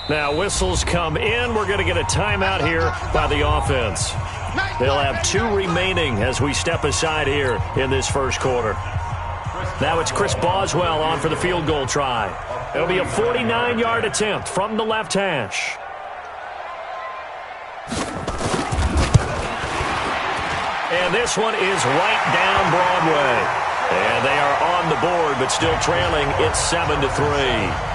Now whistles come in. We're going to get a timeout here by the offense. They'll have 2 remaining as we step aside here in this first quarter. Now it's Chris Boswell on for the field goal try. It'll be a 49-yard attempt from the left hash. And this one is right down Broadway. And they are on the board, but still trailing. It's 7-3.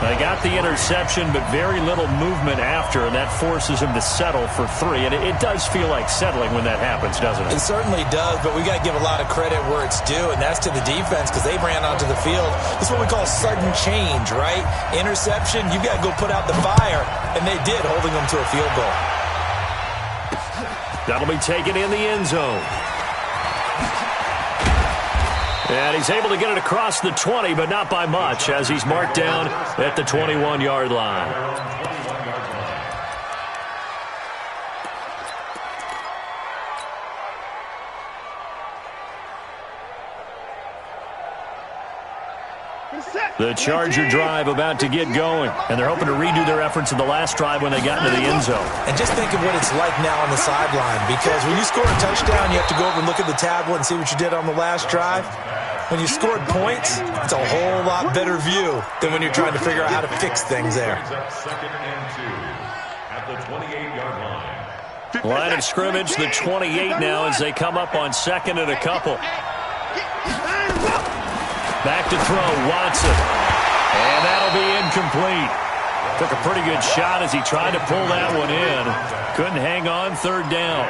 They got the interception, but very little movement after, and that forces him to settle for 3. And it does feel like settling when that happens, doesn't it? It certainly does, but we got to give a lot of credit where it's due, and that's to the defense because they ran onto the field. This is what we call sudden change, right? Interception, you got to go put out the fire, and they did, holding them to a field goal. That'll be taken in the end zone. And he's able to get it across the 20, but not by much, as he's marked down at the 21-yard line. The Charger drive about to get going, and they're hoping to redo their efforts in the last drive when they got into the end zone. And just think of what it's like now on the sideline, because when you score a touchdown, you have to go over and look at the tablet and see what you did on the last drive. When you scored points, it's a whole lot better view than when you're trying to figure out how to fix things there. Line of scrimmage, the 28 now as they come up on second and a couple. Back to throw, Watson. And that'll be incomplete. Took a pretty good shot as he tried to pull that one in. Couldn't hang on, third down.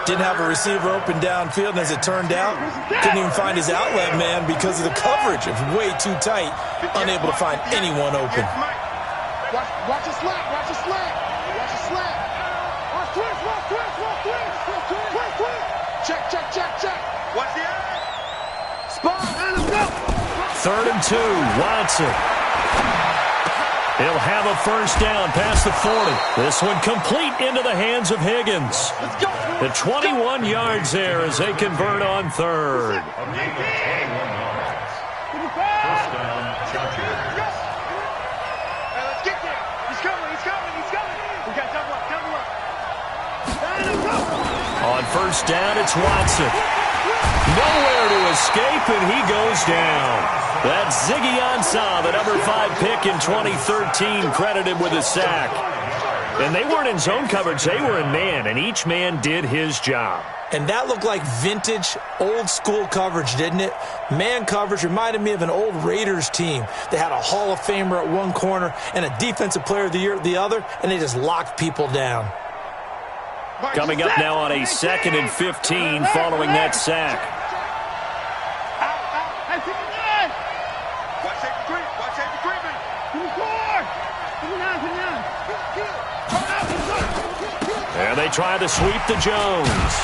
Didn't have a receiver open downfield, and as it turned out, couldn't even find his outlet man because of the coverage. It was way too tight, unable to find anyone open. Watch the slant, watch the slant, watch the slant. Watch twist. Check. Watch the eye. Spot, and let's go. 3rd and 2, Watson. He'll have a first down past the 40. This one complete into the hands of Higgins. The 21 yards there as they convert on 3rd. Let's get there. He's coming. We got double up. On first down, it's Watson. Nowhere to escape, and he goes down. That's Ziggy Ansah, the number 5 pick in 2013, credited with a sack. And they weren't in zone coverage, they were in man, and each man did his job. And that looked like vintage, old-school coverage, didn't it? Man coverage reminded me of an old Raiders team. They had a Hall of Famer at one corner and a Defensive Player of the Year at the other, and they just locked people down. Coming up now on a 2nd and 15 following that sack. And they try to sweep to Jones.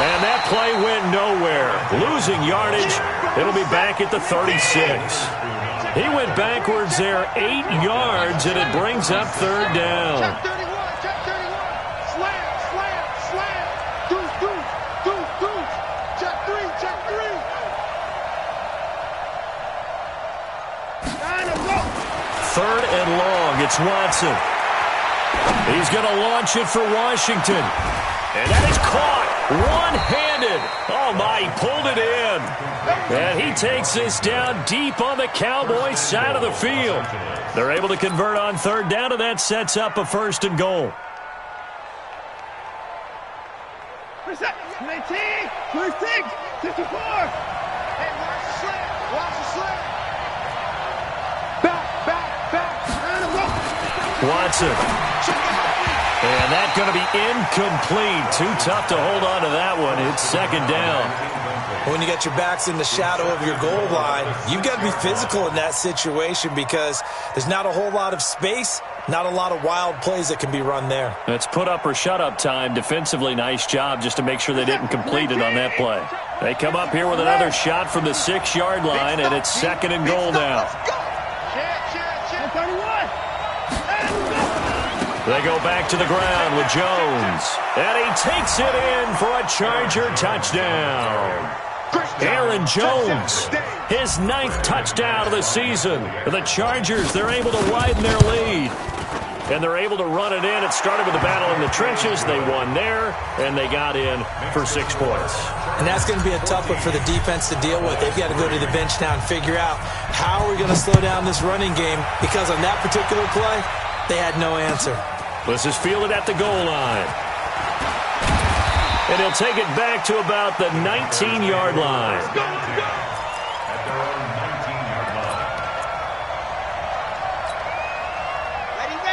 And that play went nowhere. Losing yardage. It'll be back at the 36. He went backwards there 8 yards, and it brings up 3rd down. Check 31. Slam. Deuce. Check 3. 3rd and long. It's Watson. He's going to launch it for Washington. And that is caught one-handed. Oh, my, he pulled it in. And he takes this down deep on the Cowboys' side of the field. They're able to convert on 3rd down, and that sets up a 1st and goal. 19, 26, 54. Hey, watch the slant. Back. Watson. And that's going to be incomplete. Too tough to hold on to that one. It's 2nd down. When you got your backs in the shadow of your goal line, you've got to be physical in that situation because there's not a whole lot of space, not a lot of wild plays that can be run there. It's put up or shut up time. Defensively, nice job just to make sure they didn't complete it on that play. They come up here with another shot from the 6-yard line, and it's 2nd and goal now. They go back to the ground with Jones. And he takes it in for a Charger touchdown. Aaron Jones, his 9th touchdown of the season. The Chargers, they're able to widen their lead. and they're able to run it in. It started with a battle in the trenches. They won there, and they got in for 6 points. And that's going to be a tough one for the defense to deal with. They've got to go to the bench now and figure out how are we going to slow down this running game, because on that particular play, they had no answer. This is fielded at the goal line. And he'll take it back to about the 19-yard line.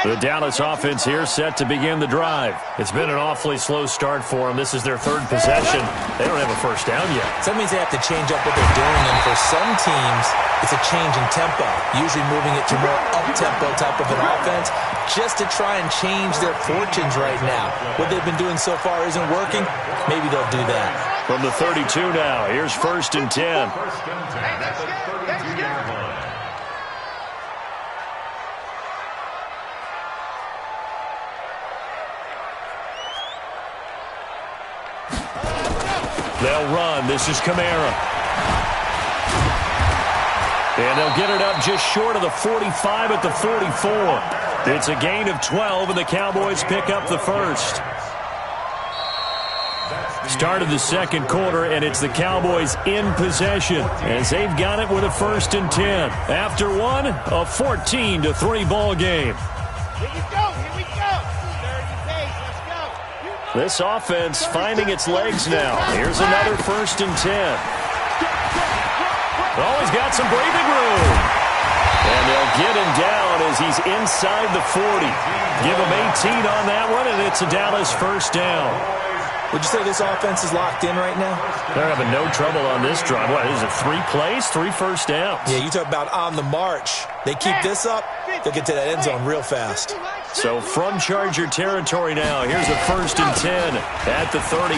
The Dallas offense here set to begin the drive. It's been an awfully slow start for them. This is their 3rd possession. They don't have a first down yet. So that means they have to change up what they're doing, and for some teams, it's a change in tempo, usually moving it to more up-tempo type of an offense, just to try and change their fortunes right now. What they've been doing so far isn't working. Maybe they'll do that. From the 32 now, here's 1st and 10. They'll run. This is Kamara. And they'll get it up just short of the 45 at the 44. It's a gain of 12, and the Cowboys pick up the first. Start of the 2nd quarter, and it's the Cowboys in possession as they've got it with a 1st and 10. After one, a 14-3 ball game. Here we go. Here we go. 30 pace. Let's go. This offense finding its legs now. Here's another 1st and 10. Oh, he's got some breathing room. And they'll get him down as he's inside the 40. Give him 18 on that one, and it's a Dallas 1st down. Would you say this offense is locked in right now? They're having no trouble on this drive. What is it, 3 plays, 3 first downs? Yeah, you talk about on the march. They keep this up, they'll get to that end zone real fast. So from Charger territory now, here's a 1st and 10 at the 38.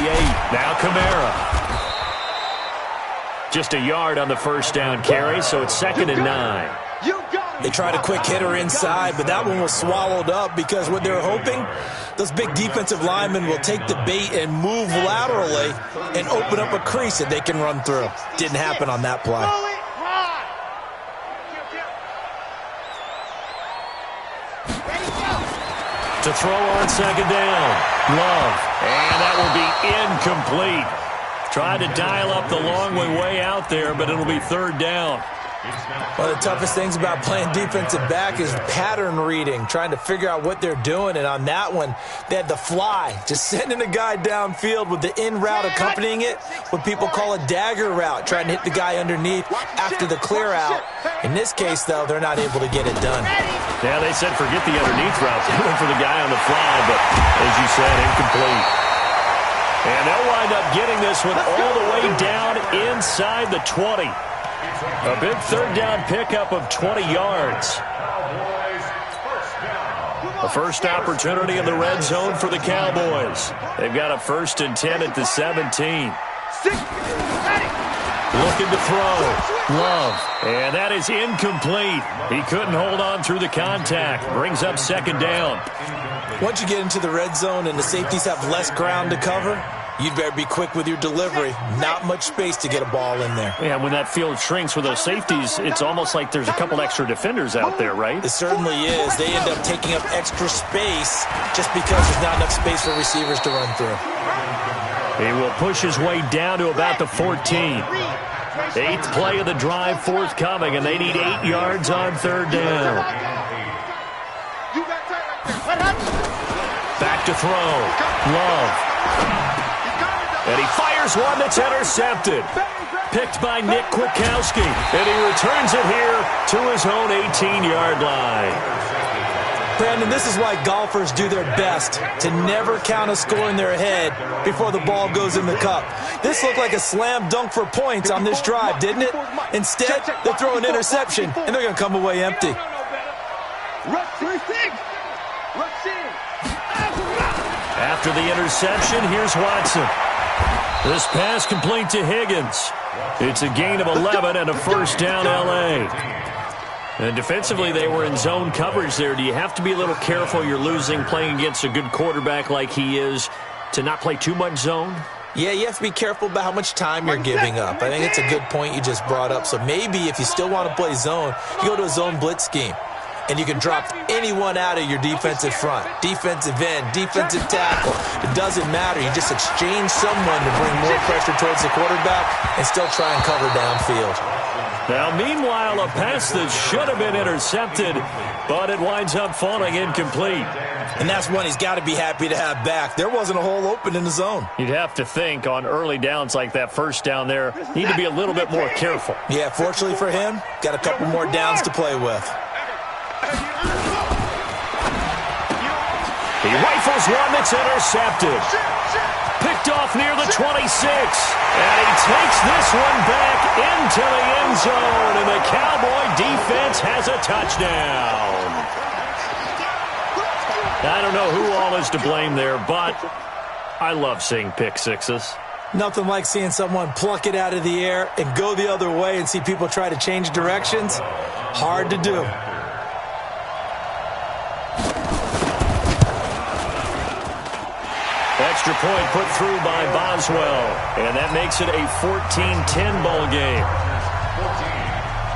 Now Kamara. Just a yard on the 1st down carry, so it's 2nd and 9. They tried a quick hitter inside, but that one was swallowed up because what they're hoping, those big defensive linemen will take the bait and move laterally and open up a crease that they can run through. Didn't happen on that play. To throw on 2nd down. Love. And that will be incomplete. Tried to dial up the long way out there, but it'll be 3rd down. One of the toughest things about playing defensive back is pattern reading, trying to figure out what they're doing. And on that one, they had the fly, just sending a guy downfield with the in route accompanying it, what people call a dagger route, trying to hit the guy underneath after the clear out. In this case, though, they're not able to get it done. Yeah, they said forget the underneath route. They went for the guy on the fly, but as you said, incomplete. And they'll wind up getting this one all the way down inside the 20. A big 3rd down pickup of 20 yards. A first opportunity in the red zone for the Cowboys. They've got a 1st and 10 at the 17. Looking to throw. Love. And that is incomplete. He couldn't hold on through the contact. Brings up 2nd down. Once you get into the red zone and the safeties have less ground to cover, you'd better be quick with your delivery. Not much space to get a ball in there. Yeah, when that field shrinks with those safeties, it's almost like there's a couple extra defenders out there, right? It certainly is. They end up taking up extra space just because there's not enough space for receivers to run through. He will push his way down to about the 14. 8th play of the drive forthcoming, and they need 8 yards on 3rd down. Back to throw. Love. And he fires one that's intercepted. Picked by Nick Kwiatkowski. And he returns it here to his own 18-yard line. Brandon, this is why golfers do their best to never count a score in their head before the ball goes in the cup. This looked like a slam dunk for points on this drive, didn't it? Instead, they throw an interception, and they're going to come away empty. After the interception, here's Watson. This pass complete to Higgins. It's a gain of 11 and a 1st down L.A. And defensively, they were in zone coverage there. Do you have to be a little careful? You're losing playing against a good quarterback like he is to not play too much zone? Yeah, you have to be careful about how much time you're giving up. I think it's a good point you just brought up. So maybe if you still want to play zone, you go to a zone blitz scheme. and you can drop anyone out of your defensive front. Defensive end, defensive tackle. It doesn't matter. You just exchange someone to bring more pressure towards the quarterback and still try and cover downfield. Now, meanwhile, a pass that should have been intercepted, but it winds up falling incomplete. And that's one he's got to be happy to have back. There wasn't a hole open in the zone. You'd have to think on early downs like that first down there, need to be a little bit more careful. Yeah, fortunately for him, got a couple more downs to play with. He rifles one that's intercepted. Picked off near the 26. And he takes this one back into the end zone. And the Cowboy defense has a touchdown. I don't know who all is to blame there, but I love seeing pick sixes. Nothing like seeing someone pluck it out of the air and go the other way and see people try to change directions. Hard to do. Extra point put through by Boswell, and that makes it a 14-10 ball game.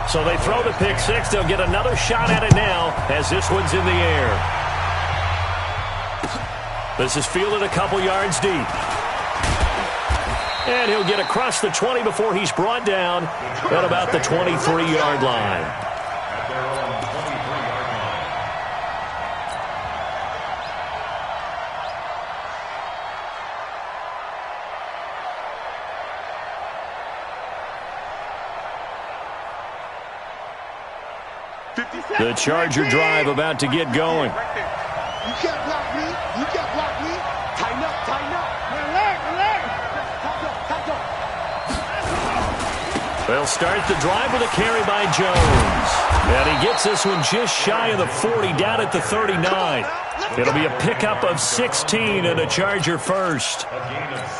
So they throw the pick six. They'll get another shot at it now as this one's in the air. This is fielded a couple yards deep. And he'll get across the 20 before he's brought down at about the 23-yard line. The Charger drive about to get going. You can't block me. You can't block me. Tighten up, tighten up. Relax. They'll start the drive with a carry by Jones. And he gets this one just shy of the 40, down at the 39. It'll be a pickup of 16 and a Charger first.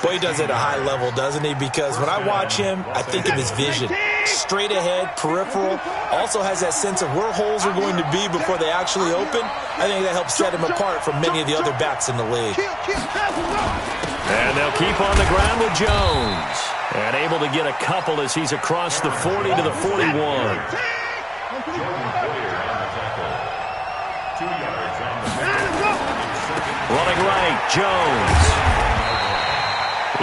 Boy, he does it at a high level, doesn't he? Because when I watch him, I think of his vision. Straight ahead, peripheral, also has that sense of where holes are going to be before they actually open. I think that helps set him apart from many of the other backs in the league. And they'll keep on the ground with Jones. And able to get a couple as he's across the 40 to the 41. Running right, Jones.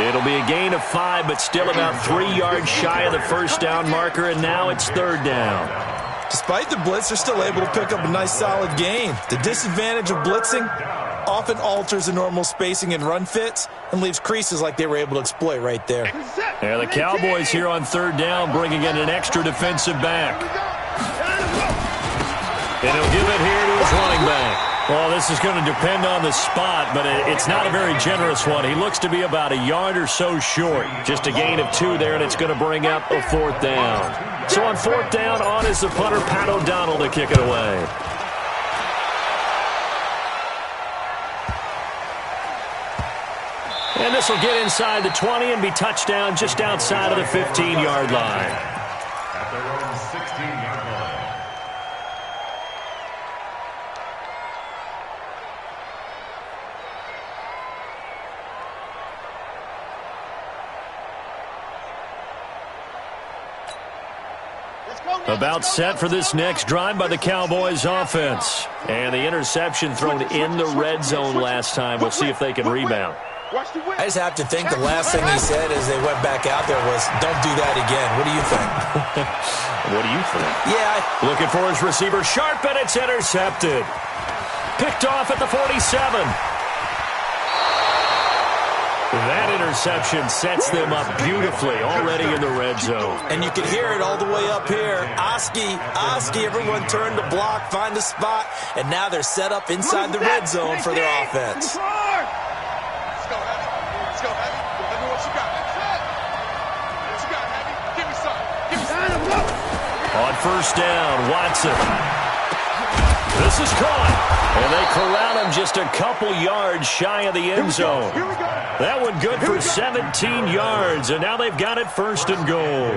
It'll be a gain of 5, but still about 3 yards shy of the first down marker, and now it's third down. Despite the blitz, they're still able to pick up a nice solid gain. The disadvantage of blitzing often alters the normal spacing and run fits and leaves creases like they were able to exploit right there. Yeah, the Cowboys here on third down bringing in an extra defensive back. And he'll give it here to his running back. Well, this is going to depend on the spot, but it's not a very generous one. He looks to be about a yard or so short. Just a gain of 2 there, and it's going to bring up a fourth down. So on fourth down, on is the punter, Pat O'Donnell, to kick it away. And this will get inside the 20 and be touchdown just outside of the 15-yard line. At their own 16-yard line. About set for this next drive by the Cowboys offense. And the interception thrown in the red zone last time. We'll see if they can rebound. I just have to think the last thing he said as they went back out there was, don't do that again. What do you think? What do you think? Yeah. Looking for his receiver, sharp, and it's intercepted. Picked off at the 47. That interception sets them up beautifully already in the red zone. And you can hear it all the way up here. Oski, everyone turned to block, find a spot, and now they're set up inside the red zone for their offense. Let's go, Heavy. Let me what you got. What you got, Heavy? Give me some. On first down, Watson. This is caught. And they corral him just a couple yards shy of the end zone. That one good for 17 yards, and now they've got it first and goal.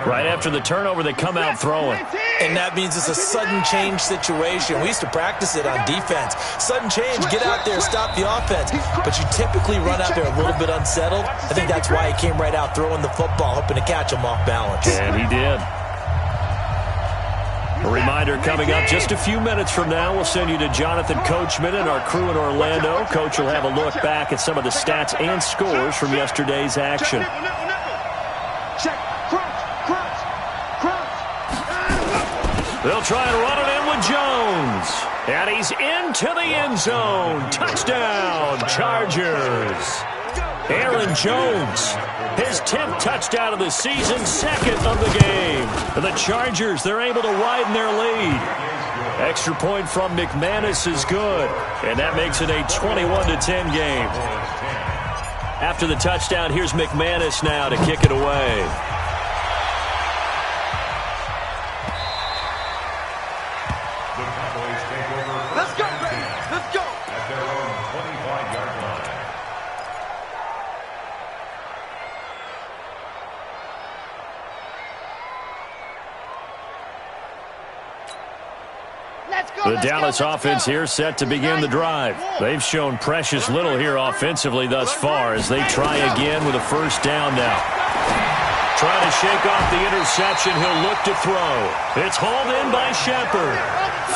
Right after the turnover, they come out throwing. And that means it's a sudden change situation. We used to practice it on defense. Sudden change, get out there, stop the offense. But you typically run out there a little bit unsettled. I think that's why he came right out throwing the football, hoping to catch him off balance. And he did. A reminder coming up just a few minutes from now, we'll send you to Jonathan Coachman and our crew in Orlando. Coach will have a look back at some of the stats and scores from yesterday's action. They'll try and run it in with Jones. And he's into the end zone. Touchdown, Chargers. Aaron Jones, his 10th touchdown of the season, 2nd of the game. And the Chargers, they're able to widen their lead. Extra point from McManus is good. And that makes it a 21-10 game. After the touchdown, here's McManus now to kick it away. Let's go, baby. Let's go. At their own 25-yard line. The Dallas offense here set to begin the drive. They've shown precious little here offensively thus far as they try again with a first down now. Trying to shake off the interception. He'll look to throw. It's hauled in by Shepard.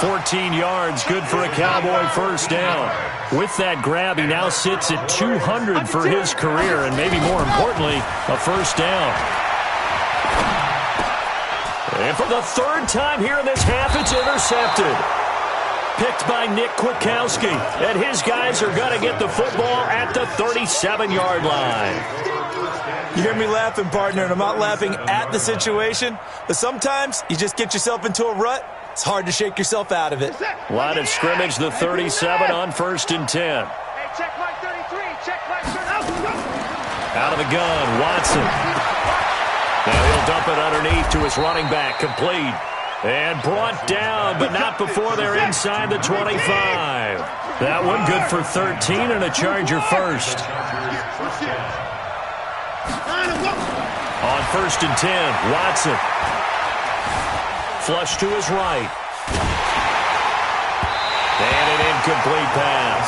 14 yards, good for a Cowboy first down. With that grab, he now sits at 200 for his career, and maybe more importantly, a first down. And for the 3rd time here in this half, it's intercepted. Picked by Nick Kwiatkowski, and his guys are going to get the football at the 37-yard line. You hear me laughing, partner, and I'm not laughing at the situation, but sometimes you just get yourself into a rut. It's hard to shake yourself out of it. Line of scrimmage, the 37 on 1st and 10. Hey, check my 33. Check my 33. Out of the gun, Watson. Now he'll dump it underneath to his running back, complete. And brought down, but not before they're inside the 25. That one good for 13 and a Charger first. On 1st and 10, Watson. Flush to his right. And an incomplete pass.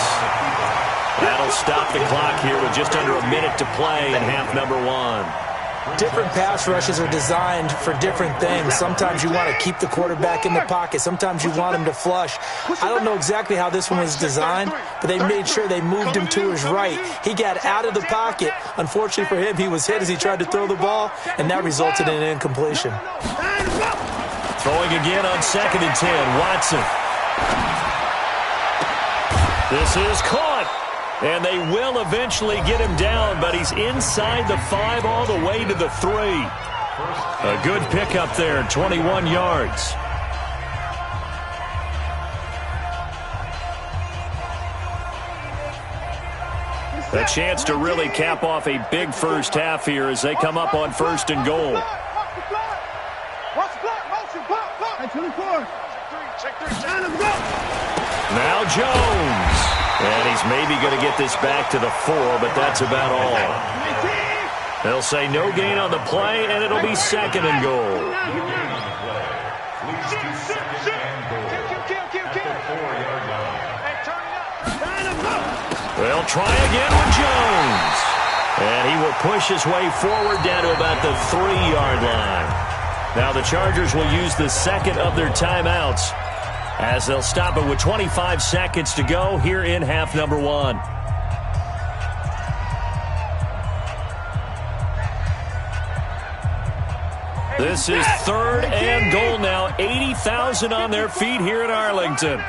That'll stop the clock here with just under a minute to play in half number 1. Different pass rushes are designed for different things. Sometimes you want to keep the quarterback in the pocket. Sometimes you want him to flush. I don't know exactly how this one was designed, but they made sure they moved him to his right. He got out of the pocket. Unfortunately for him, he was hit as he tried to throw the ball, and that resulted in an incompletion. Throwing again on 2nd and 10, Watson. This is caught. And they will eventually get him down, but he's inside the 5 all the way to the 3. A good pickup there, 21 yards. A chance to really cap off a big first half here as they come up on 1st and goal. Now Jones. And he's maybe going to get this back to the 4, but that's about all. They'll say no gain on the play, and it'll be 2nd and goal. They'll try again with Jones. And he will push his way forward down to about the 3-yard line. Now the Chargers will use the 2nd of their timeouts, as they'll stop it with 25 seconds to go here in half number 1. This is 3rd and goal now. 80,000 on their feet here in Arlington.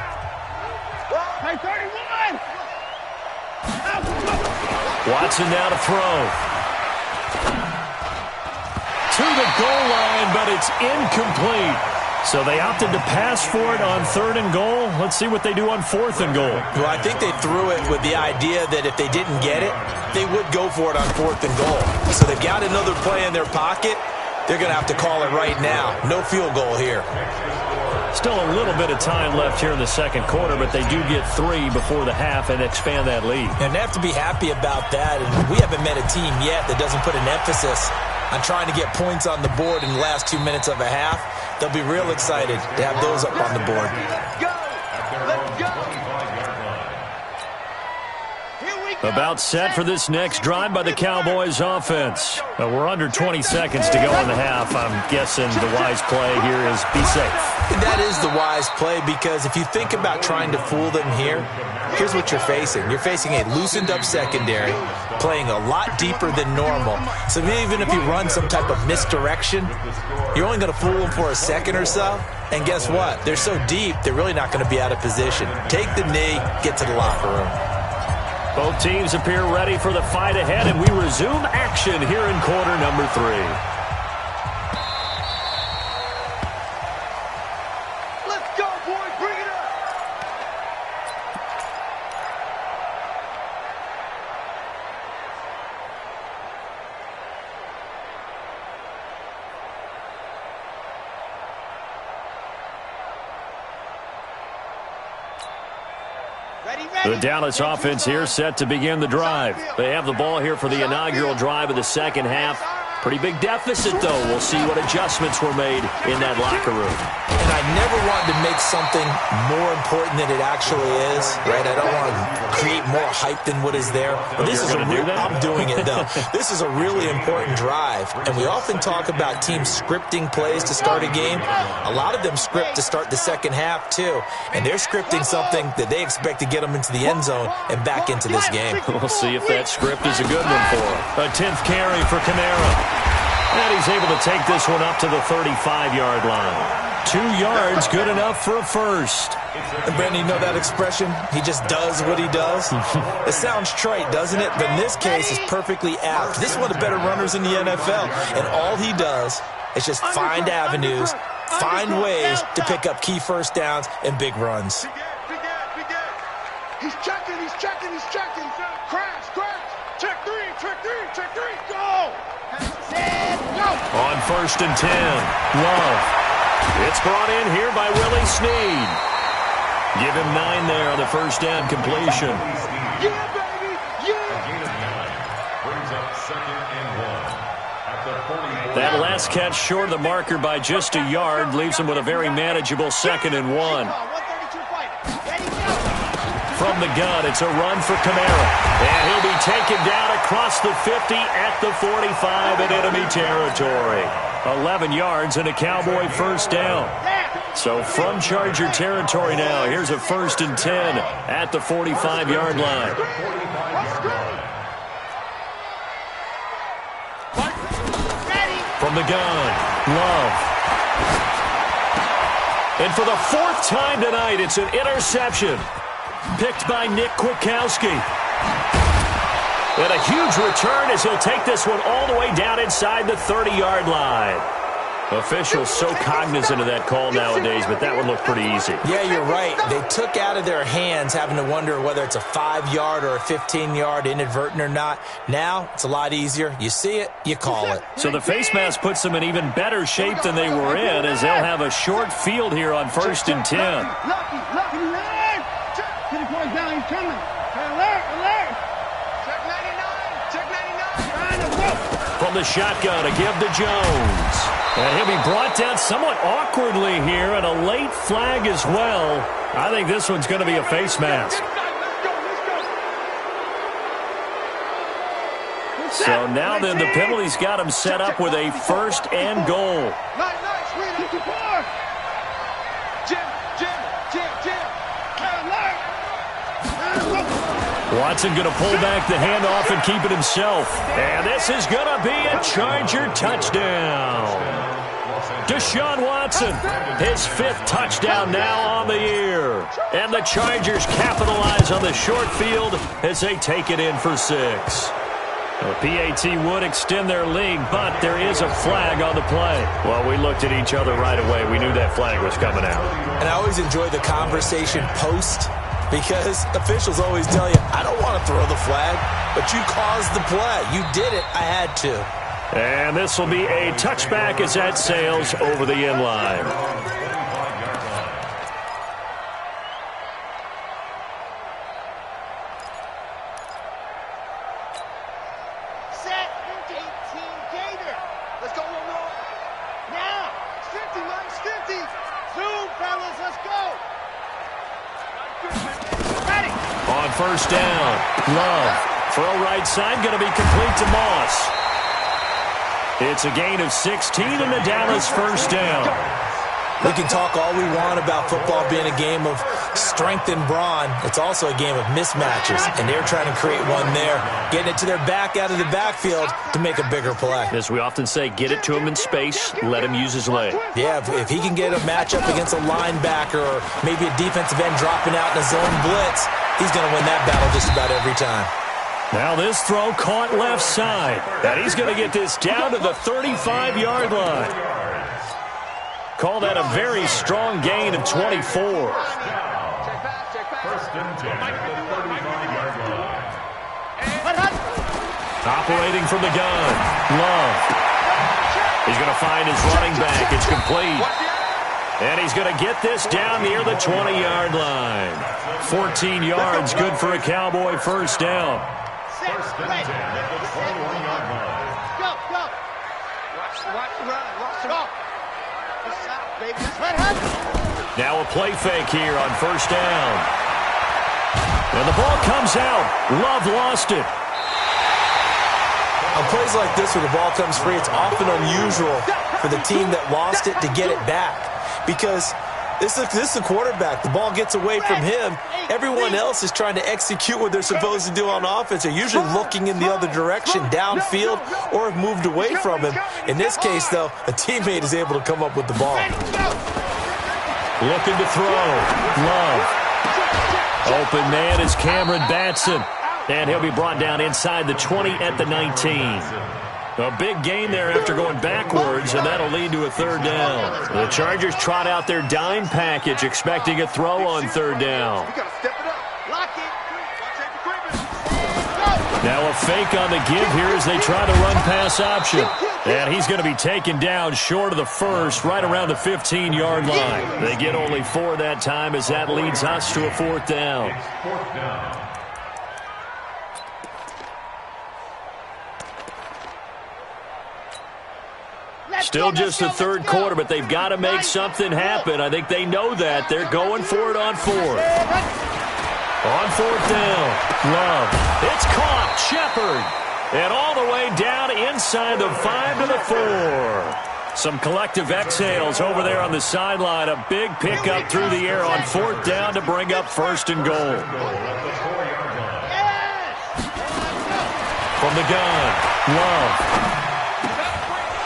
Watson now to throw. To the goal line, but it's incomplete. So they opted to pass for it on 3rd and goal. Let's see what they do on 4th and goal. Well, I think they threw it with the idea that if they didn't get it, they would go for it on 4th and goal. So they've got another play in their pocket. They're going to have to call it right now. No field goal here. Still a little bit of time left here in the 2nd quarter, but they do get 3 before the half and expand that lead. And they have to be happy about that. And we haven't met a team yet that doesn't put an emphasis on trying to get points on the board in the last 2 minutes of a half. They'll be real excited to have those up on the board. Let's go. Let's go. Here we About set for this next drive by the Cowboys offense. We're under 20 seconds to go in the half. I'm guessing the wise play here is be safe. That is the wise play, because if you think about trying to fool them here, here's what you're facing. You're facing a loosened up secondary, playing a lot deeper than normal. So even if you run some type of misdirection, you're only going to fool them for a second or so. And guess what? They're so deep, they're really not going to be out of position. Take the knee, get to the locker room. Both teams appear ready for the fight ahead, and we resume action here in quarter number 3. Let's go, boys. Bring it up. The Dallas offense here set to begin the drive. They have the ball here for the inaugural drive of the second half. Pretty big deficit, though. We'll see what adjustments were made in that locker room. And I never wanted to make something more important than it actually is, right? I don't want to create more hype than what is there. But this is I'm doing it, though. This is a really important drive. And we often talk about teams scripting plays to start a game. A lot of them script to start the second half, too. And they're scripting something that they expect to get them into the end zone and back into this game. We'll see if that script is a good one for them. A 10th carry for Kamara. And he's able to take this one up to the 35-yard line. 2 yards, good enough for a first. And Brandon, you know that expression? He just does what he does? It sounds trite, doesn't it? But in this case, it's perfectly apt. This is one of the better runners in the NFL. And all he does is just find avenues, find ways to pick up key first downs and big runs. He's checking, he's checking, he's checking. Crash, crash. Check three, go. On 1st and 10, Love. It's brought in here by Willie Snead. Give him 9 there on the first down completion. Yeah, baby, yeah. Brings up 2nd and 1 at the 40. That last catch short of the marker by just a yard leaves him with a very manageable 2nd and 1. From the gun, it's a run for Kamara. And he'll be taken down across the 50 at the 45 in enemy territory. 11 yards and a Cowboy first down. So from Charger territory now, here's a 1st and 10 at the 45-yard line. From the gun, Love. And for the 4th time tonight, it's an interception. Picked by Nick Kwiatkowski. And a huge return as he'll take this one all the way down inside the 30-yard line. Officials so cognizant of that call nowadays, but that one looked pretty easy. Yeah, you're right. They took out of their hands having to wonder whether it's a 5-yard or a 15-yard, inadvertent or not. Now, it's a lot easier. You see it, you call it. So the face mask puts them in even better shape than they were in, as they'll have a short field here on 1st and 10. Lucky, man. Get the boy down, he's coming. Alert. Check 99. From the shotgun, a give to Jones. And he'll be brought down somewhat awkwardly here, and a late flag as well. I think this one's going to be a face mask. So now then, the penalty's got him set up with a 1st and goal. Nice, Rita. Jim. Watson going to pull back the handoff and keep it himself. And this is going to be a Charger touchdown. Deshaun Watson, his 5th touchdown now on the year. And the Chargers capitalize on the short field as they take it in for 6. The PAT would extend their lead, but there is a flag on the play. Well, we looked at each other right away. We knew that flag was coming out. And I always enjoy the conversation post, because officials always tell you, I don't want to throw the flag, but you caused the play. You did it. I had to. And this will be a touchback as that sails over the end line. Set 18 Gator. Let's go, Roll. Now. 50, Mike, 50. Zoom, fellas, let's go. On 1st down, Love. Throw right side, going to be complete to Moss. It's a gain of 16 and a Dallas first down. We can talk all we want about football being a game of strength and brawn. It's also a game of mismatches, and they're trying to create one there, getting it to their back out of the backfield to make a bigger play. As we often say, get it to him in space, let him use his leg. Yeah, if he can get a matchup against a linebacker or maybe a defensive end dropping out in a zone blitz, he's going to win that battle just about every time. Now this throw caught left side, and he's going to get this down to the 35-yard line. Call that a very strong gain of 24. First and 10 at the 35-yard line. Operating from the gun, Love. He's going to find his running back. It's complete. And he's going to get this down near the 20-yard line. 14 yards, good for a Cowboy first down. First and 10 at the 21-yard line. Go. Watch the run. Watch the run. Now a play fake here on first down. And the ball comes out. Love lost it. On plays like this where the ball comes free, it's often unusual for the team that lost it to get it back. Because this is the quarterback. The ball gets away from him. Everyone else is trying to execute what they're supposed to do on offense. They're usually looking in the other direction, downfield, or have moved away from him. In this case, though, a teammate is able to come up with the ball. Looking to throw. Love. Open man is Cameron Batson. And he'll be brought down inside the 20 at the 19. A big gain there after going backwards, and that'll lead to a third down. The Chargers trot out their dime package, expecting a throw on third down. Now a fake on the give here as they try to run pass option. And he's going to be taken down short of the first, right around the 15-yard line. They get only 4 that time as that leads us to a fourth down. Fourth down. Still just the third quarter, but they've got to make something happen. I think they know that. They're going for it on fourth. On fourth down, Love. It's caught, Shepard. And all the way down inside the 5 to the 4. Some collective exhales over there on the sideline. A big pickup through the air on fourth down to bring up first and goal. From the gun, Love.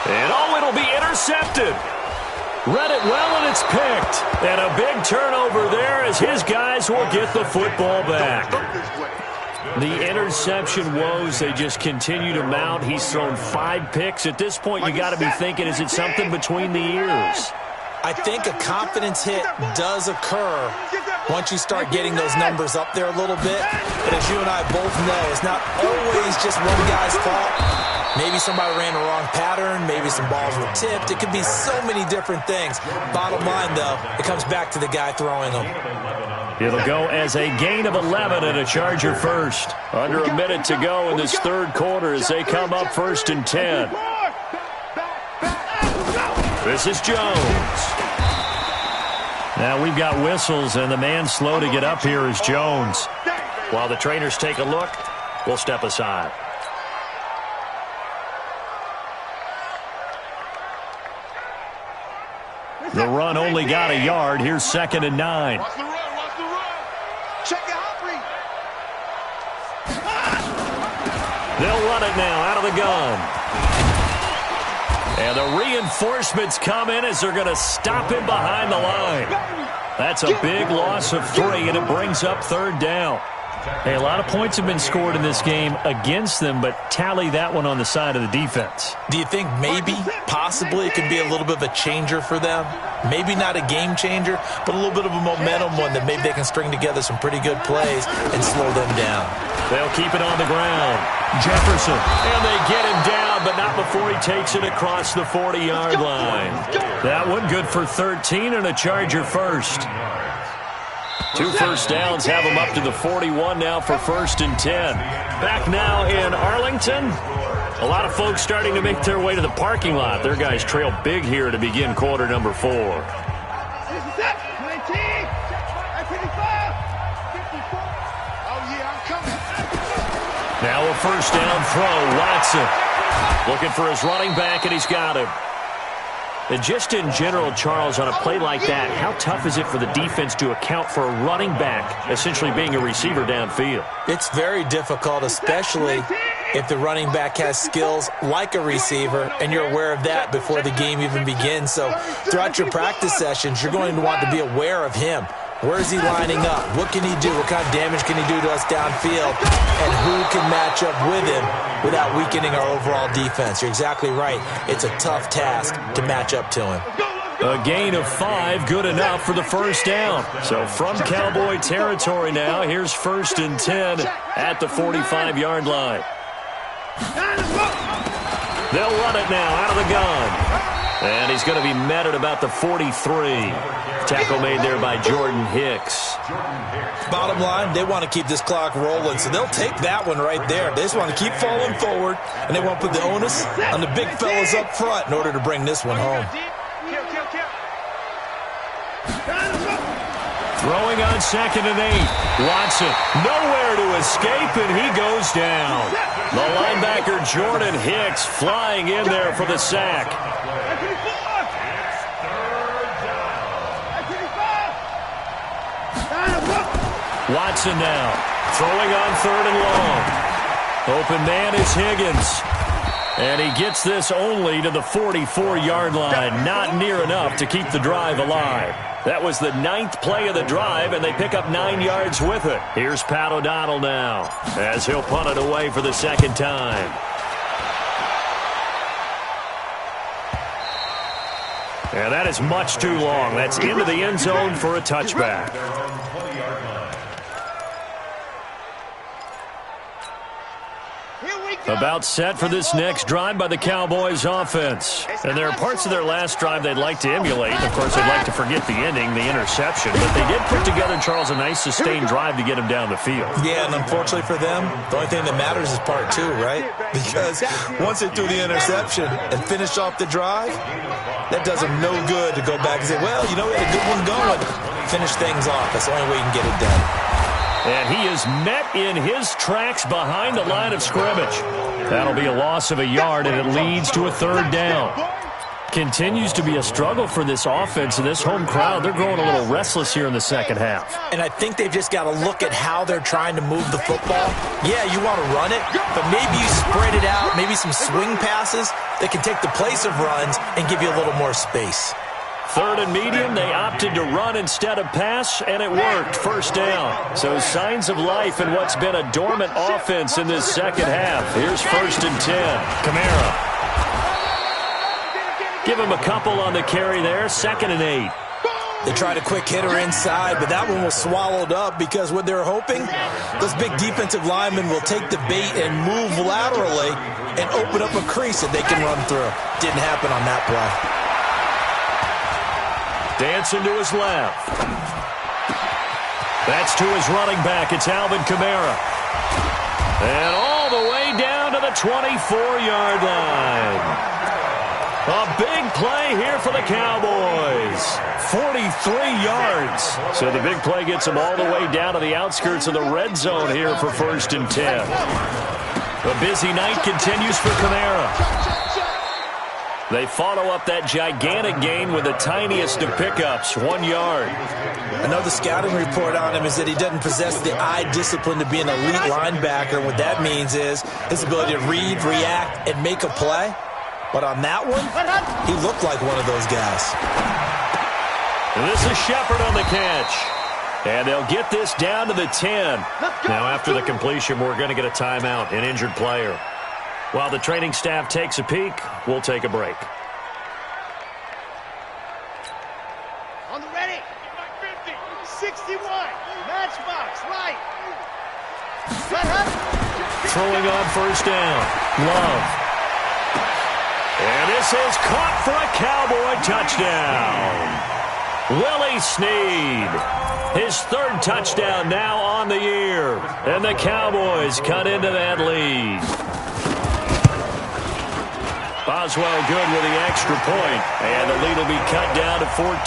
And it'll be intercepted. Read it well, and it's picked. And a big turnover there as his guys will get the football back. The interception woes, they just continue to mount. He's thrown 5 picks. At this point, you got to be thinking, is it something between the ears? I think a confidence hit does occur once you start getting those numbers up there a little bit. But as you and I both know, it's not always just one guy's fault. Maybe somebody ran the wrong pattern. Maybe some balls were tipped. It could be so many different things. Bottom line, though, it comes back to the guy throwing them. It'll go as a gain of 11 and a Charger first. Under a minute to go in this third quarter as they come up first and 10. This is Jones. Now we've got whistles, and the man slow to get up here is Jones. While the trainers take a look, we'll step aside. The run only got a yard. Here's 2nd and 9. Watch the run. Check it out, Bree. They'll run it now out of the gun. And the reinforcements come in as they're going to stop him behind the line. That's a big loss of 3, and it brings up third down. Hey, a lot of points have been scored in this game against them, but tally that one on the side of the defense. Do you think maybe, possibly, it could be a little bit of a changer for them? Maybe not a game changer, but a little bit of a momentum one that maybe they can string together some pretty good plays and slow them down. They'll keep it on the ground. Jefferson, and they get him down, but not before he takes it across the 40-yard line. That one good for 13 and a Charger first. 2 first downs have them up to the 41 now for 1st and 10. Back now in Arlington. A lot of folks starting to make their way to the parking lot. Their guys trail big here to begin quarter number 4. Now a first down throw. Watson looking for his running back, and he's got him. And just in general, Charles, on a play like that, how tough is it for the defense to account for a running back essentially being a receiver downfield? It's very difficult, especially if the running back has skills like a receiver, and you're aware of that before the game even begins. So throughout your practice sessions, you're going to want to be aware of him. Where is he lining up? What can he do? What kind of damage can he do to us downfield? And who can match up with him without weakening our overall defense? You're exactly right. It's a tough task to match up to him. A gain of 5, good enough for the first down. So from Cowboy territory now, here's 1st and 10 at the 45-yard line. They'll run it now out of the gun. And he's going to be met at about the 43. Tackle made there by Jordan Hicks. Bottom line, they want to keep this clock rolling, so they'll take that one right there. They just want to keep falling forward, and they want to put the onus on the big fellas up front in order to bring this one home. Throwing on 2nd and 8. Watson nowhere to escape, and he goes down. The linebacker Jordan Hicks flying in there for the sack. Watson now throwing on 3rd and long. Open man is Higgins. And he gets this only to the 44-yard line. Not near enough to keep the drive alive. That was the 9th play of the drive, and they pick up 9 yards with it. Here's Pat O'Donnell now as he'll punt it away for the 2nd time. And that is much too long. That's into the end zone for a touchback. About set for this next drive by the Cowboys offense. And there are parts of their last drive they'd like to emulate. Of course, they'd like to forget the ending, the interception. But they did put together, Charles, a nice sustained drive to get him down the field. Yeah, and unfortunately for them, the only thing that matters is part 2, right? Because once they threw the interception and finished off the drive, that does them no good to go back and say, well, you know, we had a good one going. Finish things off. That's the only way you can get it done. And he is met in his tracks behind the line of scrimmage. That'll be a loss of a yard, and it leads to a 3rd down. Continues to be a struggle for this offense and this home crowd. They're growing a little restless here in the second half. And I think they've just got to look at how they're trying to move the football. Yeah, you want to run it, but maybe you spread it out, maybe some swing passes that can take the place of runs and give you a little more space. 3rd and medium, they opted to run instead of pass, and it worked. 1st down. So signs of life in what's been a dormant offense in this second half. Here's 1st and 10. Kamara. Give him a couple on the carry there. 2nd and 8. They tried a quick hitter inside, but that one was swallowed up because what they're hoping, those big defensive linemen will take the bait and move laterally and open up a crease that they can run through. Didn't happen on that play. Dancing to his left. That's to his running back. It's Alvin Kamara. And all the way down to the 24-yard line. A big play here for the Cowboys. 43 yards. So the big play gets them all the way down to the outskirts of the red zone here for 1st and 10. A busy night continues for Kamara. They follow up that gigantic gain with the tiniest of pickups, 1 yard. Another scouting report on him is that he doesn't possess the eye discipline to be an elite linebacker. What that means is his ability to read, react, and make a play. But on that one, he looked like one of those guys. And this is Shepard on the catch. And they'll get this down to the 10. Now after the completion, we're going to get a timeout, an injured player. While the training staff takes a peek, we'll take a break. On the ready. 61. Matchbox. Right. Throwing on 1st down. Love. And this is caught for a Cowboy touchdown. Willie Snead. His 3rd touchdown now on the year. And the Cowboys cut into that lead. Boswell good with the extra point, and the lead will be cut down to 14.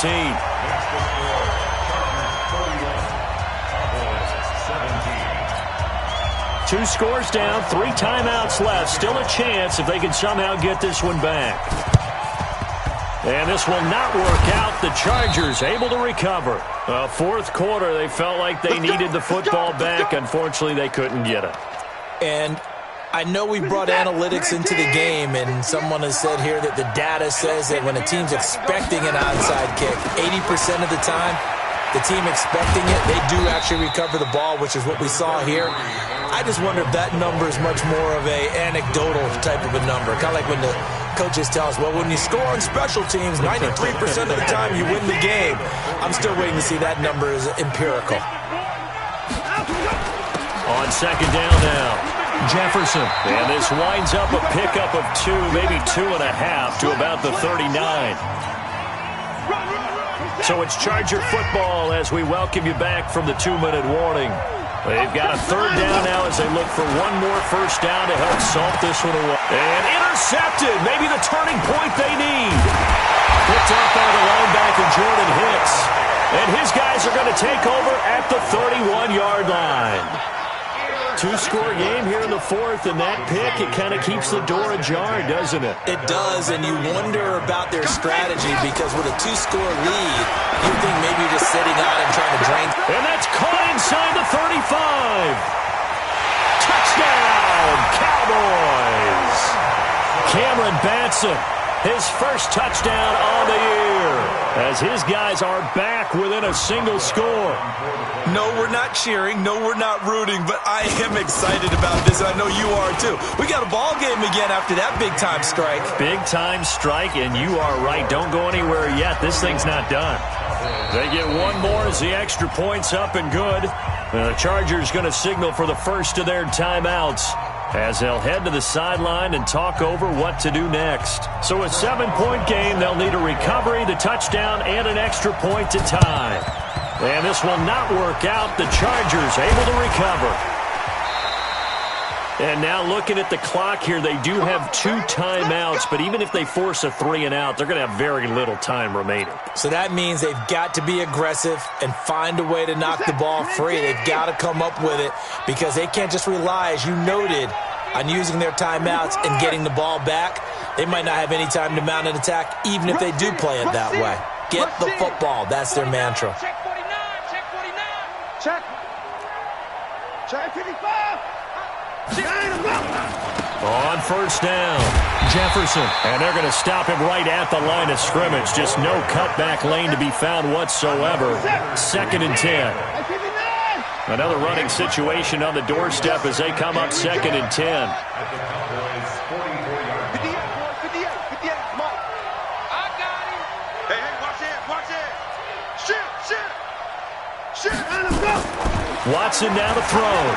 2 scores down, 3 timeouts left. Still a chance if they can somehow get this one back. And this will not work out. The Chargers able to recover. Fourth quarter, they felt like they needed the football back. Unfortunately, they couldn't get it. And I know we brought analytics into the game, and someone has said here that the data says that when a team's expecting an onside kick, 80% of the time, the team expecting it, they do actually recover the ball, which is what we saw here. I just wonder if that number is much more of a anecdotal type of a number. Kind of like when the coaches tell us, well, when you score on special teams, 93% of the time you win the game. I'm still waiting to see that number is empirical. On second down now, Jefferson. And this winds up a pickup of 2, maybe 2.5 to about the 39. So it's Charger football as we welcome you back from the 2-minute warning. They've got a third down now as they look for one more first down to help salt this one away. And intercepted, maybe the turning point they need. Picked up by the linebacker Jordan Hicks. And his guys are going to take over at the 31-yard line. 2-score game here in the fourth, and that pick, it kind of keeps the door ajar, doesn't it? It does, and you wonder about their strategy because with a 2-score lead, you think maybe you're just sitting out and trying to drain. And that's caught inside the 35. Touchdown, Cowboys. Cameron Batson, his first touchdown on the year, as his guys are back within a single score. No, we're not cheering. No, we're not rooting, but I am excited about this. I know you are, too. We got a ball game again after that big-time strike. Big-time strike, and you are right. Don't go anywhere yet. This thing's not done. They get one more as the extra point's up and good. The Chargers going to signal for the first of their timeouts as they'll head to the sideline and talk over what to do next. So a 7-point game, they'll need a recovery, the touchdown, and an extra point to tie. And this will not work out. The Chargers able to recover. And now looking at the clock here, they do have 2 timeouts, but even if they force a 3-and-out, they're going to have very little time remaining. So that means they've got to be aggressive and find a way to knock the ball free. They've got to come up with it because they can't just rely, as you noted, on using their timeouts and getting the ball back. They might not have any time to mount an attack, even if they do play it that way. Get the football. That's their mantra. Check 49, check 49. Check. Check 55. On first down, Jefferson. And they're going to stop him right at the line of scrimmage. Just no cutback lane to be found whatsoever. 2nd and 10. Another running situation on the doorstep as they come up 2nd and 10. Watson now to throw.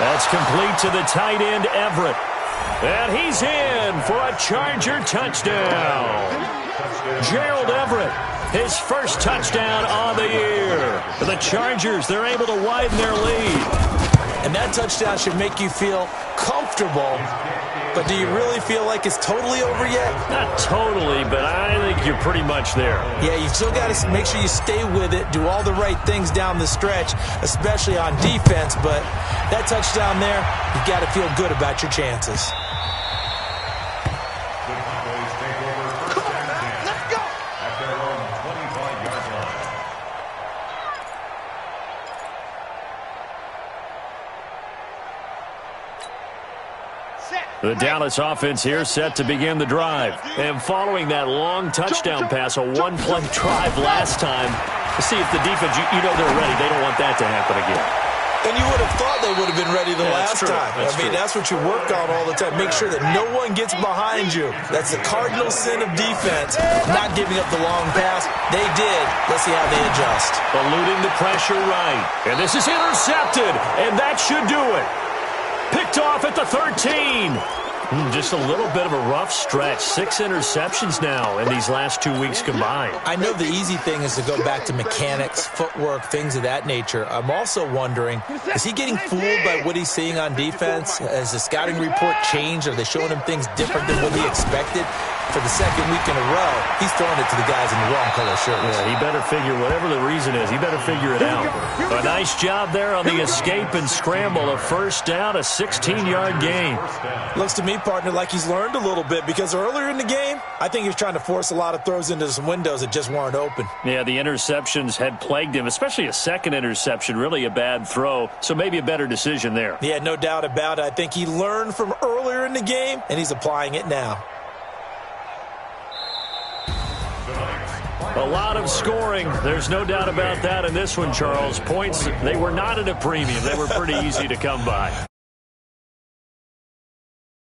That's complete to the tight end, Everett. And he's in for a Charger touchdown. Gerald Everett, his first touchdown on the year. The Chargers, they're able to widen their lead. And that touchdown should make you feel comfortable. But do you really feel like it's totally over yet? Not totally, but I think you're pretty much there. Yeah, you still got to make sure you stay with it, do all the right things down the stretch, especially on defense. But that touchdown there, you got to feel good about your chances. The Dallas offense here set to begin the drive. And following that long touchdown pass, a one-play drive last time, to see if the defense, you know they're ready. They don't want that to happen again. And you would have thought they would have been ready the last time. That's what you work on all the time. Make sure that no one gets behind you. That's the cardinal sin of defense, not giving up the long pass. They did. Let's see how they adjust. Eluding the pressure right. And this is intercepted, and that should do it. Picked off at the 13. Just a little bit of a rough stretch. 6 interceptions now in these last 2 weeks combined. I know the easy thing is to go back to mechanics, footwork, things of that nature. I'm also wondering, is he getting fooled by what he's seeing on defense? Has the scouting report changed? Are they showing him things different than what he expected? for the second week in a row, he's throwing it to the guys in the wrong color shirts. Yeah, he better figure, whatever the reason is, he better figure it out. A nice job there on the escape and scramble. A first down, a 16-yard gain. Looks to me, partner, like he's learned a little bit because earlier in the game, I think he was trying to force a lot of throws into some windows that just weren't open. Yeah, the interceptions had plagued him, especially a second interception, really a bad throw, so maybe a better decision there. Yeah, no doubt about it. I think he learned from earlier in the game, and he's applying it now. A lot of scoring. There's no doubt about that in this one, Charles. Points, they were not at a premium. They were pretty easy to come by.